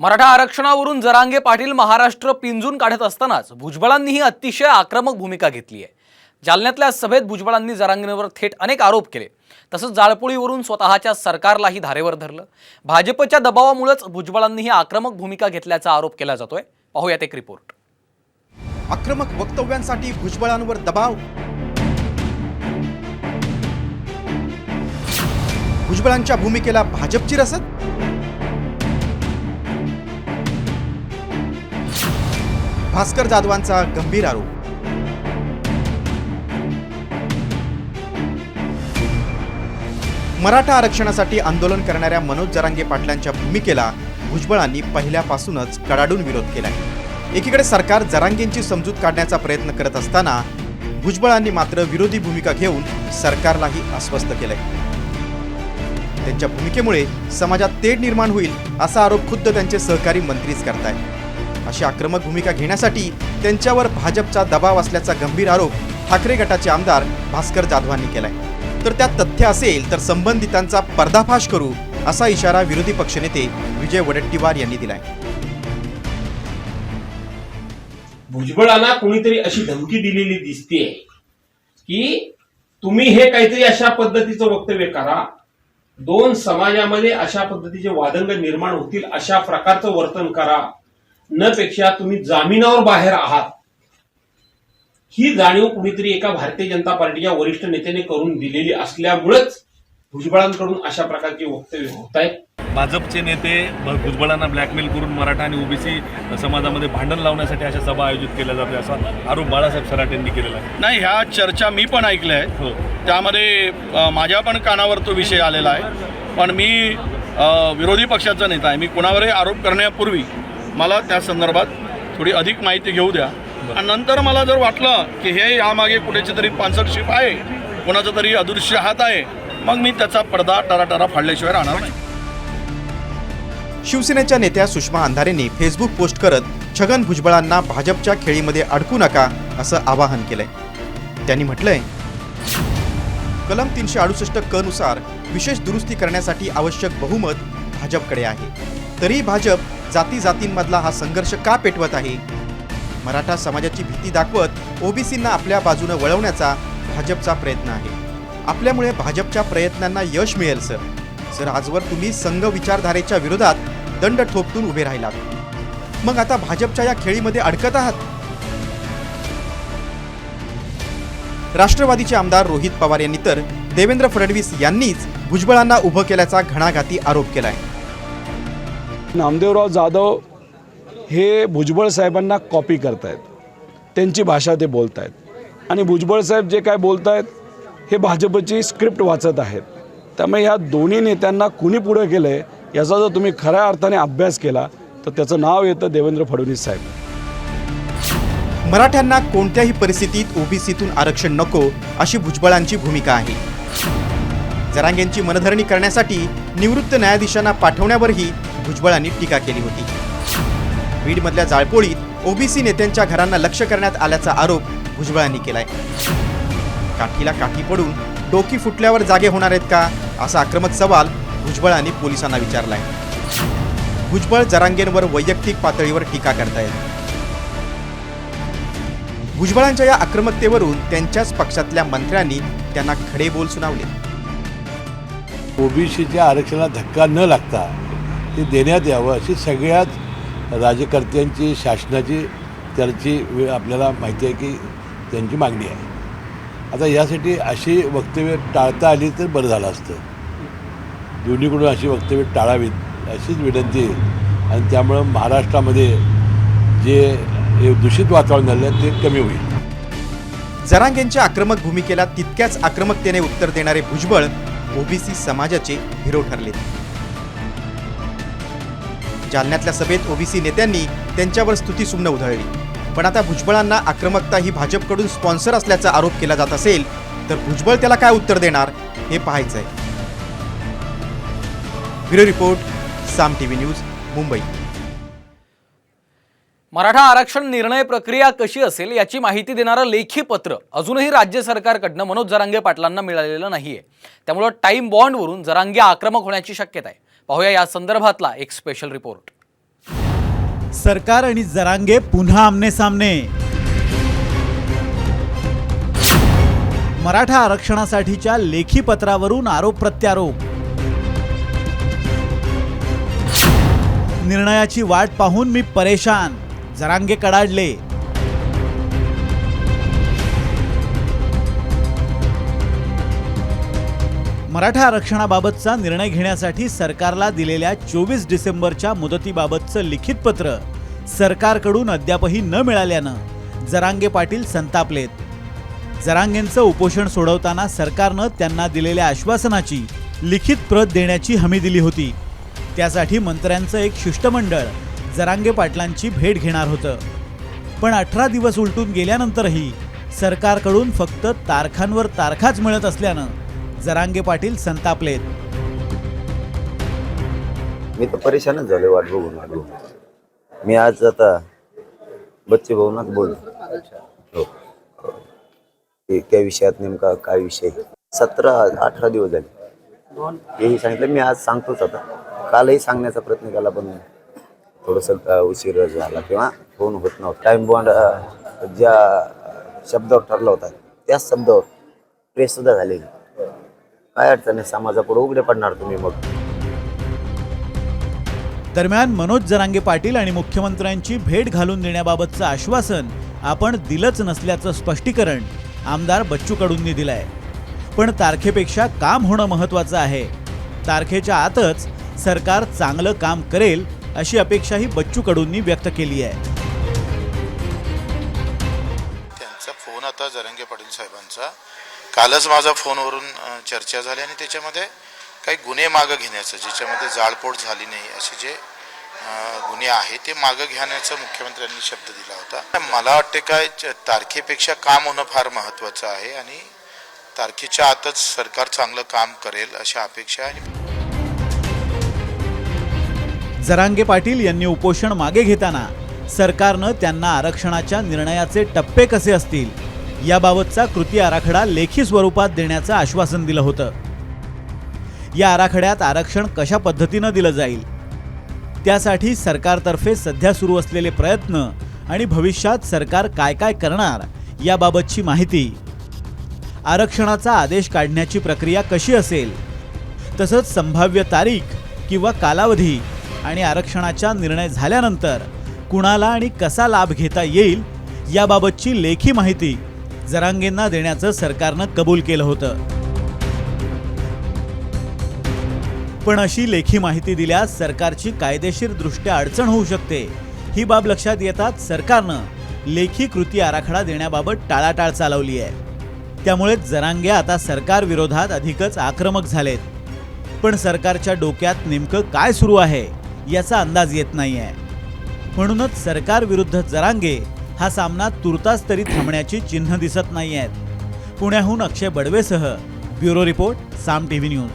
मराठा आरक्षणावरून जरांगे पाटील महाराष्ट्र पिंजून काढत असतानाच भुजबळांनीही अतिशय आक्रमक भूमिका घेतली आहे। जालन्यातल्या सभेत भुजबळांनी जरांगेंवर थेट अनेक आरोप केले। तसंच जाळपोळीवरून स्वतःच्या सरकारलाही धारेवर धरलं। भाजपच्या दबावामुळेच भुजबळांनी ही आक्रमक भूमिका घेतल्याचा आरोप केला जातोय। पाहूयात एक रिपोर्ट। आक्रमक वक्तव्यांसाठी भुजबळांवर दबाव। भुजबळांच्या भूमिकेला भाजपची रसद। भास्कर जाधवांचा गंभीर आरोप। मराठा आरक्षणासाठी आंदोलन करणाऱ्या मनोज जरांगे पाटलांच्या भूमिकेला भुजबळांनी पहिल्यापासूनच कडाडून विरोध केलाय। एकीकडे सरकार जरांगेंची समजूत काढण्याचा प्रयत्न करत असताना भुजबळांनी मात्र विरोधी भूमिका घेऊन सरकारलाही अस्वस्थ केलंय। त्यांच्या भूमिकेमुळे समाजात तेढ निर्माण होईल असा आरोप खुद्द त्यांचे सहकारी मंत्रीच करतायत। अशी आक्रमक भूमिका घेण्यासाठी त्यांच्यावर भाजपचा दबाव असल्याचा गंभीर आरोप ठाकरे गटाचे आमदार भास्कर जाधवांनी केलाय। तर त्यात तथ्य असेल तर संबंधितांचा पर्दाफाश करू असा इशारा विरोधी पक्षनेते विजय वडेट्टीवार यांनी दिलाय। भुजबळांना कोणीतरी अशी धमकी दिलेली दिसते की तुम्ही हे काहीतरी अशा पद्धतीचं वक्तव्य करा, दोन समाजामध्ये अशा पद्धतीचे वादंग निर्माण होतील अशा प्रकारचं वर्तन करा, न पेक्षा तुम्ही जामिनावर बाहेर आहात ही जाणीव कुणीतरी एका भारतीय जनता पार्टीच्या वरिष्ठ नेत्याने करून दिलेली असल्यामुळेच भुजबळांकडून अशा प्रकारचे वक्तव्य होत आहेत। भाजपचे नेते भुजबळांना ब्लॅकमेल करून मराठा आणि ओबीसी समाजामध्ये भांडण लावण्यासाठी अशा सभा आयोजित केल्या जाते असा आरोप बाळासाहेब सराटेंनी केलेला आहे। नाही, ह्या चर्चा मी पण ऐकल्या आहेत। हो, त्यामध्ये माझ्या पण कानावर तो विषय आलेला आहे। पण मी विरोधी पक्षाचा नेता आहे, मी कोणावरही आरोप करण्यापूर्वी मला त्या संदर्भात थोडी अधिक माहिती घेऊ द्या आणि नंतर मला जर वाटलं की हे यामागे कुठेची तरी स्पॉन्सरशिप आहे, कोणाचा तरी अदृश्य हात आहे, मग मी त्याचा पडदा टराटरा फाडल्याशिवाय राहणार नाही। शिवसेनेच्या नेत्या सुषमा अंधारेंनी फेसबुक पोस्ट करत छगन भुजबळांना भाजपच्या खेळीमध्ये अडकू नका असं आवाहन केलंय। त्यांनी म्हटलंय, कलम 368 क नुसार विशेष दुरुस्ती करण्यासाठी आवश्यक बहुमत भाजपकडे आहे, तरी भाजप जाती जातींमधला हा संघर्ष का पेटवत आहे? मराठा समाजाची भीती दाखवत ओबीसींना आपल्या बाजूने वळवण्याचा भाजपचा प्रयत्न आहे। आपल्यामुळे भाजपच्या प्रयत्नांना यश मिळेल सर आजवर तुम्ही संघ विचारधारेच्या विरोधात दंड ठोकून उभे राहिलात, मग आता भाजपच्या या खेळीमध्ये अडकत आहात। राष्ट्रवादीचे आमदार रोहित पवार यांनी तर देवेंद्र फडणवीस यांनीच भुजबळांना उभं केल्याचा घणाघाती आरोप केलाय। नामदेवराव जाधव हे भुजबळ साहेबांना कॉपी करतायत, त्यांची भाषा ते बोलतायत आणि भुजबळ साहेब जे काय बोलतायत हे भाजपची स्क्रिप्ट वाचत आहेत। त्यामुळे ह्या दोन्ही नेत्यांना कुणी पुढे केलंय याचा जर तुम्ही खऱ्या अर्थाने अभ्यास केला तर त्याचं नाव येतं देवेंद्र फडणवीस साहेब। मराठ्यांना कोणत्याही परिस्थितीत ओबीसीतून आरक्षण नको अशी भुजबळांची भूमिका आहे। जरांगेंची मनधरणी करण्यासाठी निवृत्त न्यायाधीशांना पाठवण्यावरही भुजबळांनी टीका केली होती। बीडमधल्या जाळपोळीत ओबीसी नेत्यांच्या घरांना लक्ष्य करण्यात आल्याचा आरोप भुजबळांनी केलाय। काठीला काठी पडून डोकी फुटल्यावर जागे होणार आहेत का असा आक्रमक सवाल भुजबळांनी पोलिसांना विचारलाय। भुजबळ जरांगेंवर वैयक्तिक पातळीवर टीका करतायत। भुजबळांच्या या आक्रमकतेवरून त्यांच्याच पक्षातल्या मंत्र्यांनी त्यांना खडे बोल सुनावले। ओबीसीच्या आरक्षणाला धक्का न लागता ते देण्यात यावं अशी सगळ्यात राज्यकर्त्यांची शासनाची त्याची आपल्याला माहिती आहे की त्यांची मागणी आहे। आता यासाठी अशी वक्तव्य टाळता आली तर बरं झालं असतं, दोन्हीकडून अशी वक्तव्य टाळावीत अशीच विनंती आहे आणि त्यामुळं महाराष्ट्रामध्ये जे दूषित वातावरण झालं ते कमी होईल। जरांगेंच्या आक्रमक भूमिकेला तितक्याच आक्रमकतेने उत्तर देणारे भुजबळ ओबीसी समाजाचे हिरो ठरले। जालन्यातल्या सभेत ओबीसी नेत्यांनी त्यांच्यावर स्तुतीसुमनं उधळली, पण आता भुजबळांना आक्रमकता ही भाजपकडून स्पॉन्सर असल्याचा आरोप केला जात असेल तर भुजबळ त्याला काय उत्तर देणार हे पाहायचंय। ब्युरो रिपोर्ट, साम टीव्ही न्यूज, मुंबई। मराठा आरक्षण निर्णय प्रक्रिया कशी असेल याची माहिती देणारं लेखी पत्र अजूनही राज्य सरकारकडनं मनोज जरांगे पाटलांना मिळालेलं नाहीये। त्यामुळे टाइम बॉन्डवरून जरांगे आक्रमक होण्याची शक्यता आहे। पाहूया या संदर्भातला एक स्पेशल रिपोर्ट। सरकार आणि जरांगे पुन्हा आमने सामने. मराठा आरक्षणासाठीच्या लेखी पत्रावरून आरोप प्रत्यारोप. निर्णयाची वाट पाहून मी परेशान, जरांगे कडाडले. मराठा आरक्षणाबाबतचा निर्णय घेण्यासाठी सरकारला दिलेल्या 24 डिसेंबरच्या मुदतीबाबतचं लिखित पत्र सरकारकडून अद्यापही न मिळाल्यानं जरांगे पाटील संतापलेत. जरांगेंचं उपोषण सोडवताना सरकारनं त्यांना दिलेल्या आश्वासनाची लिखित प्रत देण्याची हमी दिली होती. त्यासाठी मंत्र्यांचं एक शिष्टमंडळ जरांगे पाटलांची भेट घेणार होतं. पण 18 दिवस उलटून गेल्यानंतरही सरकारकडून फक्त तारखांवर तारखाच मिळत असल्यानं जरांगे पाटील संतापलेत. मी तर परेशानच झालो वाट बघून. मी आज आता बच्चे भवनात बोलतो. त्या विषयात नेमका काय विषय 17-18 दिवस झाले हेही सांगितलं. मी आज सांगतोच आता. कालही सांगण्याचा प्रयत्न केला पण थोडंसं उशीर झाला किंवा फोन होत नव्हता. टाइम बॉन्ड ज्या शब्दावर ठरला होता त्याच शब्दावर प्रेससुद्धा झालेली. काय अडचण आहे, समाजापुढे उघडे पडणार तुम्ही मग. दरम्यान मनोज जरांगे पाटील आणि मुख्यमंत्र्यांची भेट घालून देण्याबाबतचं आश्वासन आपण दिलंच नसल्याचं स्पष्टीकरण आमदार बच्चू कडूंनी दिलंय. पण तारखेपेक्षा काम होणं महत्त्वाचं आहे. तारखेच्या आतच सरकार चांगलं काम करेल अशी अपेक्षाही बच्चू कडूंनी व्यक्त केली आहे. त्यांचा फोन आता जरांगे पाटील साहेबांचा कालच माझा फोनवरून चर्चा झाली आणि त्याच्यामध्ये काही गुन्हे मागं घेण्याचं, ज्याच्यामध्ये जाळपोळ झाली नाही असे जे गुन्हे आहे ते मागं घेण्याचा मुख्यमंत्र्यांनी शब्द दिला होता. मला वाटते काय तारखेपेक्षा काम होणं फार महत्त्वाचं आहे आणि तारखेच्या आतच सरकार चांगलं काम करेल अशा अपेक्षा आहे. जरांगे पाटील यांनी उपोषण मागे घेताना सरकारनं त्यांना आरक्षणाच्या निर्णयाचे टप्पे कसे असतील याबाबतचा कृती आराखडा लेखी स्वरूपात देण्याचं आश्वासन दिलं होतं. या आराखड्यात आरक्षण कशा पद्धतीनं दिलं जाईल, त्यासाठी सरकारतर्फे सध्या सुरू असलेले प्रयत्न आणि भविष्यात सरकार काय काय करणार याबाबतची माहिती, आरक्षणाचा आदेश काढण्याची प्रक्रिया कशी असेल, तसंच संभाव्य तारीख किंवा कालावधी आणि आरक्षणाचा निर्णय झाल्यानंतर कुणाला आणि कसा लाभ घेता येईल याबाबतची लेखी माहिती जरांगेंना देण्याचं सरकारनं कबूल केलं होतं. पण अशी लेखी माहिती दिल्यास सरकारची कायदेशीरदृष्ट्या अडचण होऊ शकते. ही बाब लक्षात येताच सरकारनं लेखी कृती आराखडा देण्याबाबत टाळाटाळ चालवली आहे. त्यामुळे जरांगे आता सरकार विरोधात अधिकच आक्रमक झालेत. पण सरकारच्या डोक्यात नेमकं काय सुरू आहे याचा अंदाज येत नाही आहे. म्हणूनच सरकार विरुद्ध जरांगे हा सामना तुर्तास तरी थांबण्याची चिन्ह दिसत नाही आहेत. पुण्याहून अक्षय बडवेसह ब्युरो रिपोर्ट, साम टीव्ही न्यूज.